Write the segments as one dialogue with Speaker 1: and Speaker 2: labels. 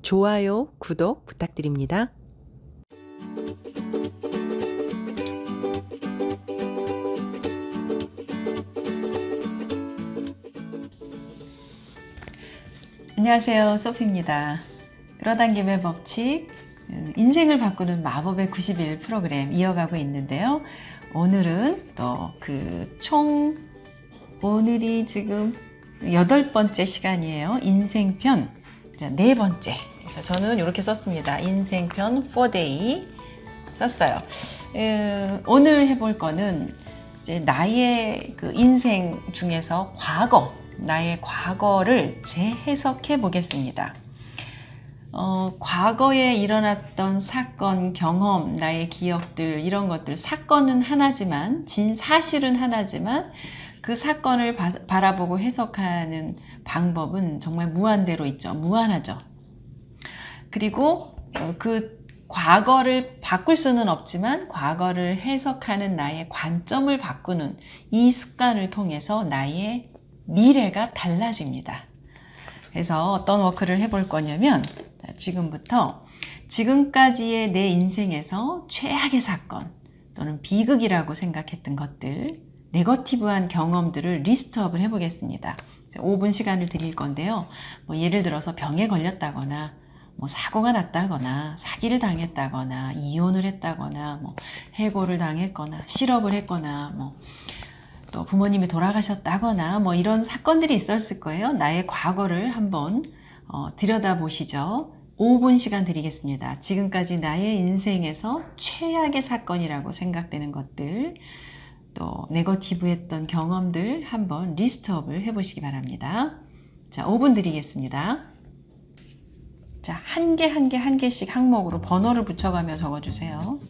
Speaker 1: 좋아요, 구독 부탁드립니다.
Speaker 2: 안녕하세요, 소피입니다. 끌어당김의 법칙, 인생을 바꾸는 마법의 90일 프로그램 이어가고 있는데요. 오늘은 또 오늘이 지금 8번째 시간이에요. 인생편, 자, 4번째. 그래서 저는 이렇게 썼습니다. 인생편 4day 썼어요. 오늘 해볼 거는 이제 나의 인생 중에서 나의 과거를 재해석해 보겠습니다. 과거에 일어났던 사건, 경험, 나의 기억들, 이런 것들, 사건은 하나지만, 사실은 하나지만, 그 사건을 바라보고 해석하는 방법은 정말 무한대로 있죠. 무한하죠. 그리고 그 과거를 바꿀 수는 없지만, 과거를 해석하는 나의 관점을 바꾸는 이 습관을 통해서 나의 미래가 달라집니다. 그래서 어떤 워크를 해볼 거냐면, 지금부터 지금까지의 내 인생에서 최악의 사건 또는 비극이라고 생각했던 것들, 네거티브한 경험들을 리스트업을 해보겠습니다. 5분 시간을 드릴 건데요. 예를 들어서 병에 걸렸다거나, 사고가 났다거나, 사기를 당했다거나, 이혼을 했다거나, 해고를 당했거나, 실업을 했거나, 또 부모님이 돌아가셨다거나 이런 사건들이 있었을 거예요. 나의 과거를 한번 들여다보시죠. 5분 시간 드리겠습니다. 지금까지 나의 인생에서 최악의 사건이라고 생각되는 것들, 또 네거티브했던 경험들 한번 리스트업을 해보시기 바랍니다. 자, 5분 드리겠습니다. 자, 한 개씩 항목으로 번호를 붙여가며 적어주세요.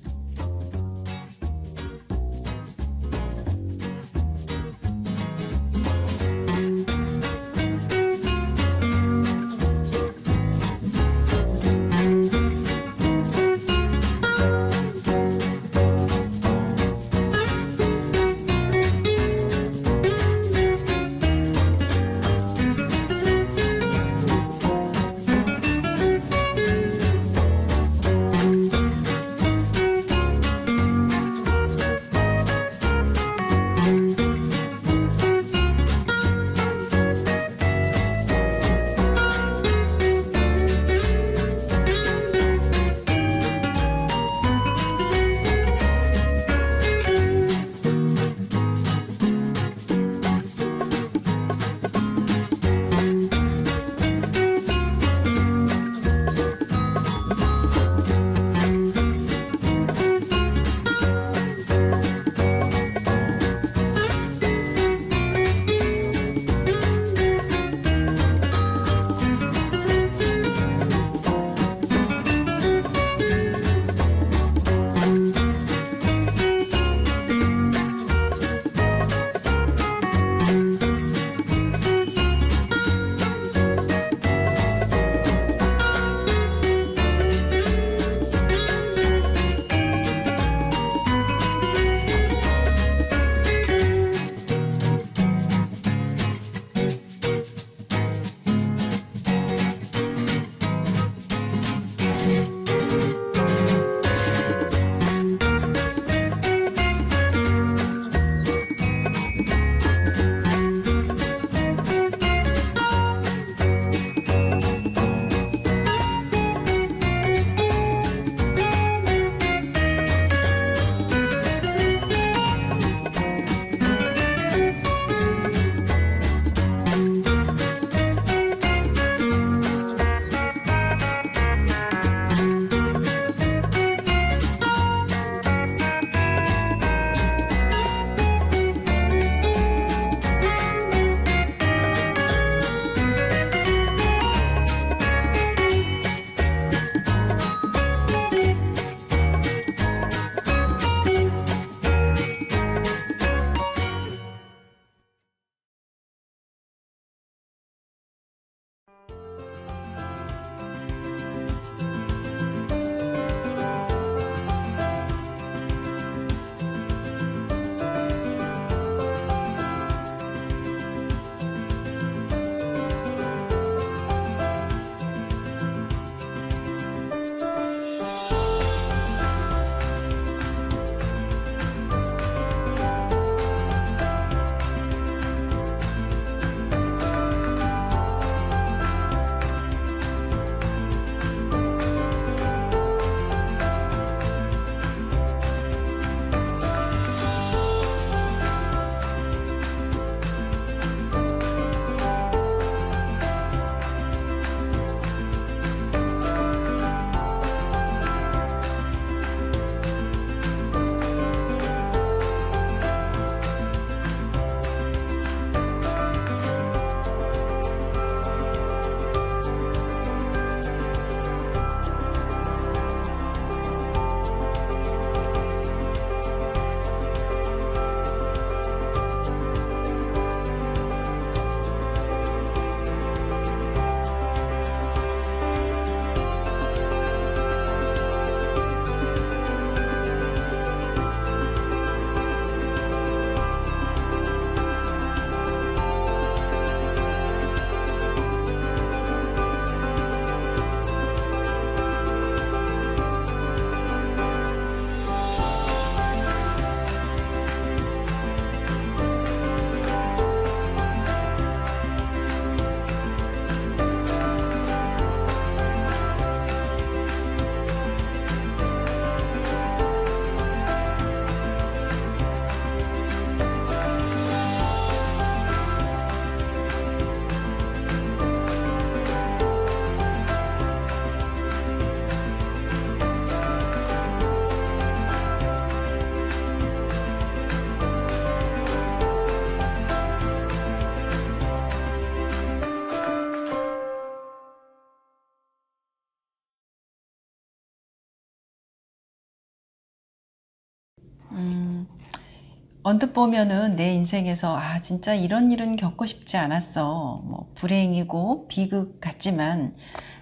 Speaker 2: 언뜻 보면은 내 인생에서 진짜 이런 일은 겪고 싶지 않았어. 뭐 불행이고 비극 같지만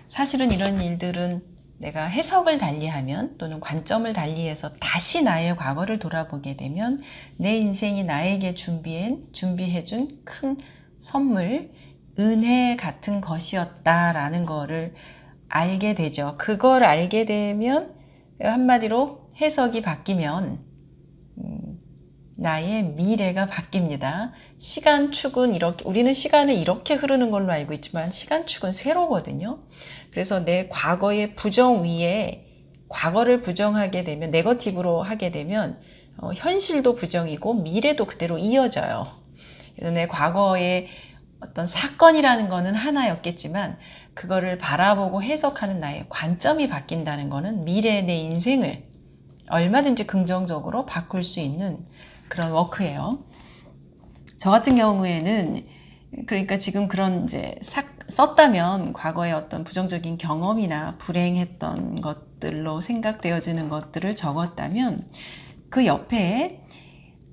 Speaker 2: 사실은 이런 일들은 내가 해석을 달리하면 또는 관점을 달리해서 다시 나의 과거를 돌아보게 되면 내 인생이 나에게 준비해준 큰 선물, 은혜 같은 것이었다라는 거를 알게 되죠. 그걸 알게 되면 한마디로 해석이 바뀌면 나의 미래가 바뀝니다. 시간축은 이렇게, 우리는 시간을 이렇게 흐르는 걸로 알고 있지만 시간축은 세로거든요. 그래서 내 과거의 부정 위에 과거를 부정하게 되면, 네거티브로 하게 되면 현실도 부정이고 미래도 그대로 이어져요. 그래서 내 과거의 어떤 사건이라는 거는 하나였겠지만 그거를 바라보고 해석하는 나의 관점이 바뀐다는 거는 미래의 내 인생을 얼마든지 긍정적으로 바꿀 수 있는 그런 워크예요. 저 같은 경우에는 그러니까 지금 그런 이제 썼다면 과거의 어떤 부정적인 경험이나 불행했던 것들로 생각되어지는 것들을 적었다면 그 옆에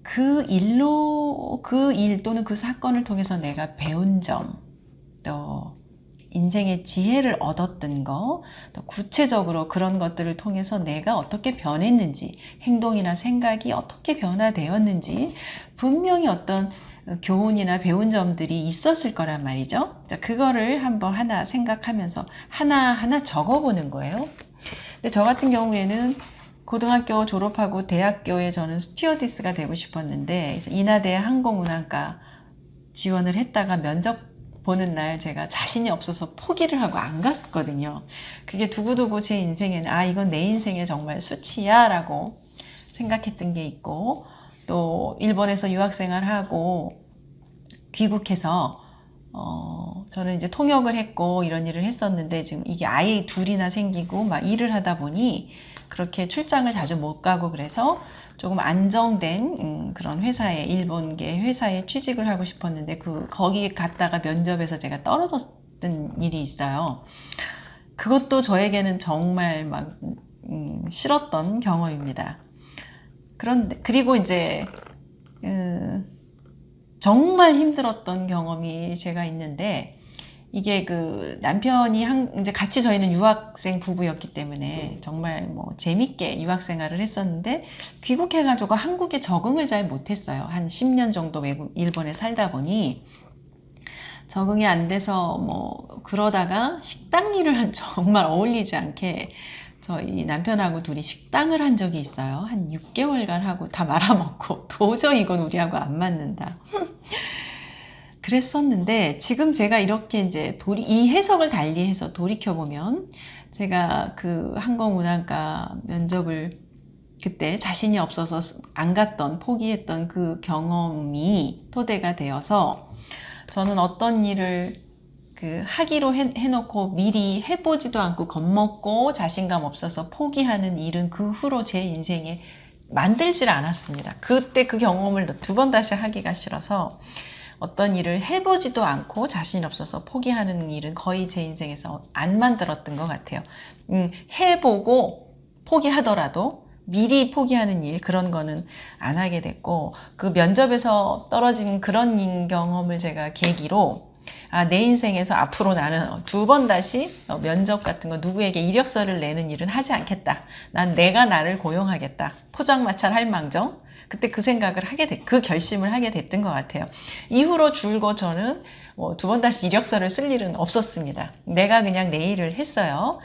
Speaker 2: 그 일 또는 그 사건을 통해서 내가 배운 점, 또 인생의 지혜를 얻었던 거, 또 구체적으로 그런 것들을 통해서 내가 어떻게 변했는지, 행동이나 생각이 어떻게 변화되었는지 분명히 어떤 교훈이나 배운 점들이 있었을 거란 말이죠. 자, 그거를 한번 하나 생각하면서 하나하나 적어보는 거예요. 근데 저 같은 경우에는 고등학교 졸업하고 대학교에 저는 스튜어디스가 되고 싶었는데 인하대 항공운항과 지원을 했다가 면접 보는 날 제가 자신이 없어서 포기를 하고 안 갔거든요. 그게 두고두고 제 인생에는 이건 내 인생의 정말 수치야 라고 생각했던 게 있고, 또 일본에서 유학생활하고 귀국해서 저는 이제 통역을 했고 이런 일을 했었는데 지금 이게 아이 둘이나 생기고 막 일을 하다 보니 그렇게 출장을 자주 못 가고 그래서 조금 안정된 그런 회사에, 일본계 회사에 취직을 하고 싶었는데 거기 갔다가 면접에서 제가 떨어졌던 일이 있어요. 그것도 저에게는 정말 막 싫었던 경험입니다. 그리고 이제 정말 힘들었던 경험이 제가 있는데, 이게 남편이 이제 같이 저희는 유학생 부부였기 때문에 정말 뭐 재밌게 유학 생활을 했었는데 귀국해가지고 한국에 적응을 잘 못했어요. 한 10년 정도 일본에 살다 보니 적응이 안 돼서 뭐 그러다가 식당 일을 정말 어울리지 않게 저희 남편하고 둘이 식당을 한 적이 있어요. 한 6개월간 하고 다 말아먹고 도저히 이건 우리하고 안 맞는다. 그랬었는데 지금 제가 이렇게 이제 이 해석을 달리해서 돌이켜보면 제가 그 항공운항과 면접을 그때 자신이 없어서 안 갔던, 포기했던 그 경험이 토대가 되어서 저는 어떤 일을 하기로 해놓고 미리 해보지도 않고 겁먹고 자신감 없어서 포기하는 일은 그 후로 제 인생에 만들질 않았습니다. 그때 그 경험을 두 번 다시 하기가 싫어서 어떤 일을 해보지도 않고 자신 없어서 포기하는 일은 거의 제 인생에서 안 만들었던 것 같아요. 해보고 포기하더라도 미리 포기하는 일, 그런 거는 안 하게 됐고, 그 면접에서 떨어진 그런 경험을 제가 계기로 내 인생에서 앞으로 나는 두 번 다시 면접 같은 거 누구에게 이력서를 내는 일은 하지 않겠다. 난 내가 나를 고용하겠다. 포장마차를 할 망정. 그때 그 생각을 그 결심을 하게 됐던 것 같아요. 이후로 줄곧 저는 두 번 다시 이력서를 쓸 일은 없었습니다. 내가 그냥 내 일을 했어요.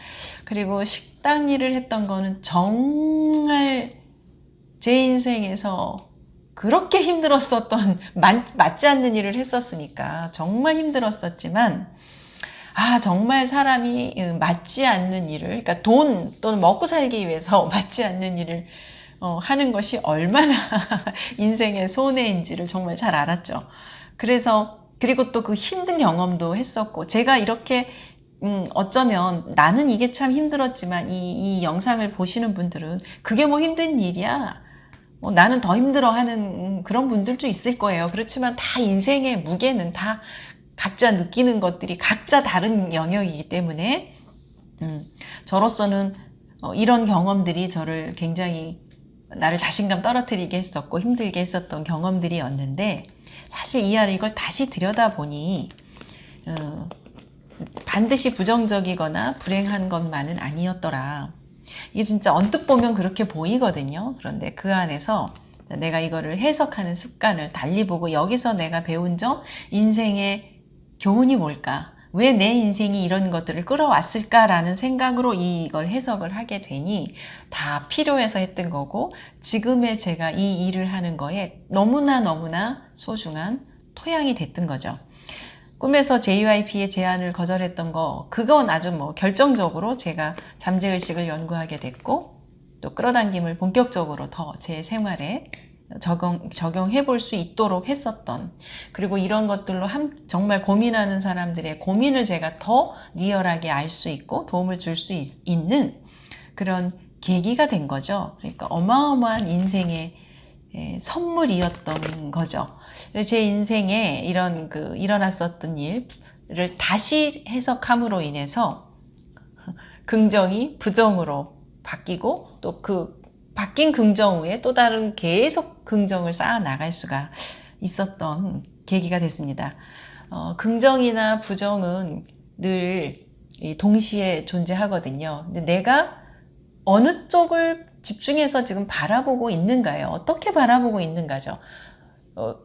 Speaker 2: 그리고 식당 일을 했던 거는 정말 제 인생에서 그렇게 힘들었었던, 맞지 않는 일을 했었으니까 정말 힘들었었지만, 정말 사람이 맞지 않는 일을, 그러니까 돈 또는 먹고 살기 위해서 맞지 않는 일을 하는 것이 얼마나 인생의 손해인지를 정말 잘 알았죠. 그리고 또 그 힘든 경험도 했었고, 제가 이렇게 어쩌면 나는 이게 참 힘들었지만 이 영상을 보시는 분들은 그게 뭐 힘든 일이야, 나는 더 힘들어하는 그런 분들도 있을 거예요. 그렇지만 다 인생의 무게는 다 각자 느끼는 것들이 각자 다른 영역이기 때문에 저로서는 이런 경험들이 저를 굉장히 나를 자신감 떨어뜨리게 했었고 힘들게 했었던 경험들이었는데 사실 이걸 다시 들여다보니 반드시 부정적이거나 불행한 것만은 아니었더라. 이게 진짜 언뜻 보면 그렇게 보이거든요. 그런데 그 안에서 내가 이거를 해석하는 습관을 달리 보고 여기서 내가 배운 점, 인생의 교훈이 뭘까? 왜 내 인생이 이런 것들을 끌어왔을까라는 생각으로 이걸 해석을 하게 되니 다 필요해서 했던 거고 지금의 제가 이 일을 하는 거에 너무나 소중한 토양이 됐던 거죠. 꿈에서 JYP의 제안을 거절했던 거, 그건 아주 결정적으로 제가 잠재의식을 연구하게 됐고 또 끌어당김을 본격적으로 더 제 생활에 적용해 볼 수 있도록 했었던, 그리고 이런 것들로 정말 고민하는 사람들의 고민을 제가 더 리얼하게 알 수 있고 도움을 줄 수 있는 그런 계기가 된 거죠. 그러니까 어마어마한 인생의 선물이었던 거죠. 제 인생에 일어났었던 일을 다시 해석함으로 인해서 긍정이 부정으로 바뀌고 또 그 바뀐 긍정 후에 또 다른 계속 긍정을 쌓아 나갈 수가 있었던 계기가 됐습니다. 긍정이나 부정은 늘 동시에 존재하거든요. 근데 내가 어느 쪽을 집중해서 지금 바라보고 있는가요? 어떻게 바라보고 있는가죠?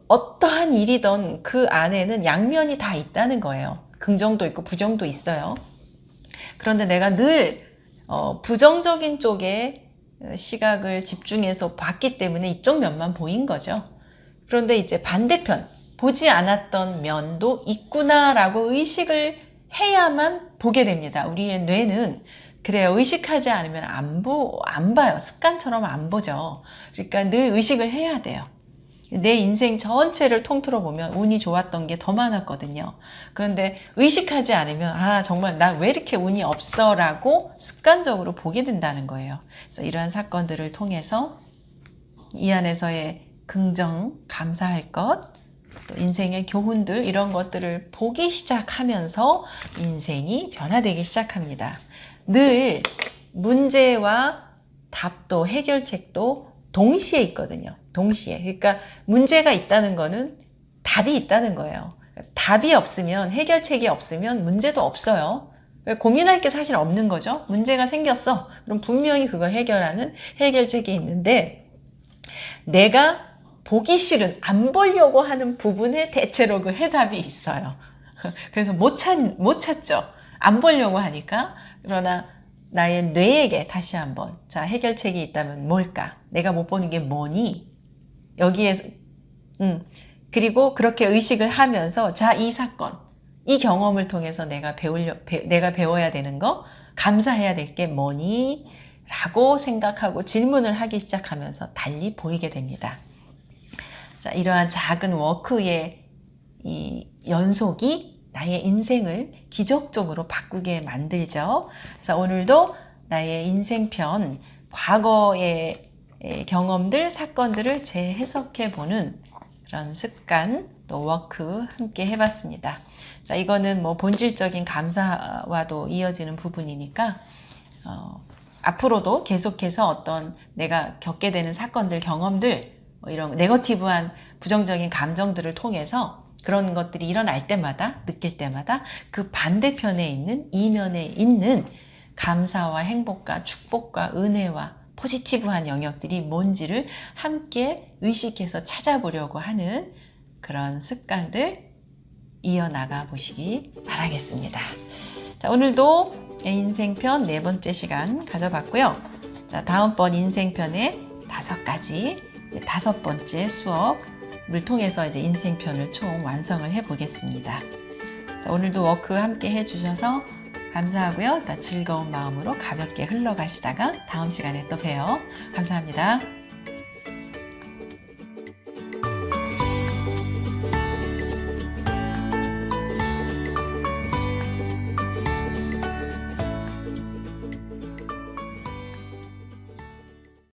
Speaker 2: 어떠한 일이든 그 안에는 양면이 다 있다는 거예요. 긍정도 있고 부정도 있어요. 그런데 내가 늘 부정적인 쪽에 시각을 집중해서 봤기 때문에 이쪽 면만 보인 거죠. 그런데 이제 반대편, 보지 않았던 면도 있구나라고 의식을 해야만 보게 됩니다. 우리의 뇌는 그래요. 의식하지 않으면 안 봐요. 습관처럼 안 보죠. 그러니까 늘 의식을 해야 돼요. 내 인생 전체를 통틀어 보면 운이 좋았던 게 더 많았거든요. 그런데 의식하지 않으면 정말 나 왜 이렇게 운이 없어 라고 습관적으로 보게 된다는 거예요. 그래서 이러한 사건들을 통해서 이 안에서의 긍정, 감사할 것, 또 인생의 교훈들 이런 것들을 보기 시작하면서 인생이 변화되기 시작합니다. 늘 문제와 답도 해결책도 동시에 있거든요. 동시에. 그러니까 문제가 있다는 거는 답이 있다는 거예요. 답이 없으면, 해결책이 없으면 문제도 없어요. 고민할 게 사실 없는 거죠. 문제가 생겼어. 그럼 분명히 그걸 해결하는 해결책이 있는데 내가 보기 싫은, 안 보려고 하는 부분에 대체로 그 해답이 있어요. 그래서 못 찾죠. 안 보려고 하니까. 그러나 나의 뇌에게 다시 한번 해결책이 있다면 뭘까? 내가 못 보는 게 뭐니? 여기에서 그리고 그렇게 의식을 하면서 이 사건, 이 경험을 통해서 내가 배워야 되는 거, 감사해야 될 게 뭐니? 라고 생각하고 질문을 하기 시작하면서 달리 보이게 됩니다. 이러한 작은 워크의 이 연속이 나의 인생을 기적적으로 바꾸게 만들죠. 그래서 오늘도 나의 인생편, 과거의 경험들, 사건들을 재해석해보는 그런 습관, 또 워크 함께 해봤습니다. 이거는 본질적인 감사와도 이어지는 부분이니까 앞으로도 계속해서 어떤 내가 겪게 되는 사건들, 경험들, 이런 네거티브한 부정적인 감정들을 통해서 그런 것들이 일어날 때마다, 느낄 때마다 그 반대편에 있는, 이면에 있는 감사와 행복과 축복과 은혜와 포지티브한 영역들이 뭔지를 함께 의식해서 찾아보려고 하는 그런 습관들 이어나가 보시기 바라겠습니다. 오늘도 인생편 4번째 시간 가져봤고요. 다음번 인생편의 5가지, 5번째 수업을 통해서 이제 인생편을 총 완성을 해 보겠습니다. 오늘도 워크 함께 해주셔서 감사하고요. 즐거운 마음으로 가볍게 흘러가시다가 다음 시간에 또 봬요. 감사합니다.